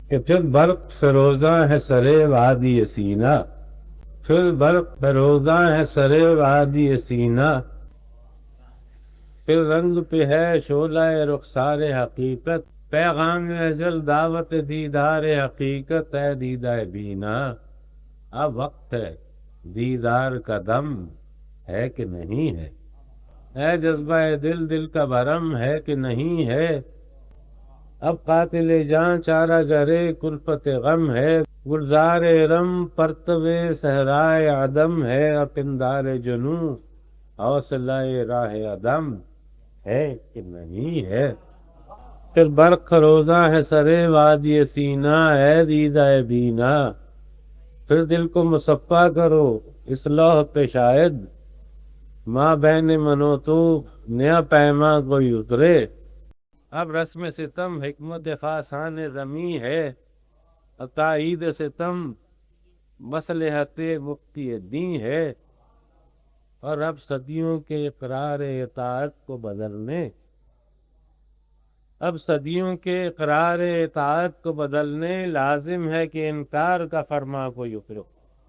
کہ پھر برق فروزاں ہے سرے وادی سینا، پھر برق فروزاں ہے سرے وادی سینا، پھر رنگ پہ ہے شعلہ رخسار حقیقت، پیغام ازل دعوت دیدار حقیقت ہے دیدہ بینا۔ اب وقت ہے دیدار کا دم ہے کہ نہیں ہے، اے جذبہ دل دل کا بھرم ہے کہ نہیں ہے، اب قاتل جاں چارہ گرے کلفت غم ہے، گلزار رم پرتو صحرائے عدم ہے، اپندار جنوں حوصلہ راہ عدم ہے کہ نہیں ہے۔ پھر برق روزہ ہے سرے وادی سینا، اے دیدہ بینا، پھر دل کو مصفا کرو اس لوح پہ شاید، ماں بہن منو تو نیا پیما کوئی اترے، اب رسم ستم حکمت خاصان رمی ہے، تائید ستم مصلحت مفتی دین ہے، اور اب صدیوں کے اقرار اطاعت کو بدلنے، اب صدیوں کے اقرار اطاعت کو بدلنے لازم ہے کہ انکار کا فرما کوئی اترے۔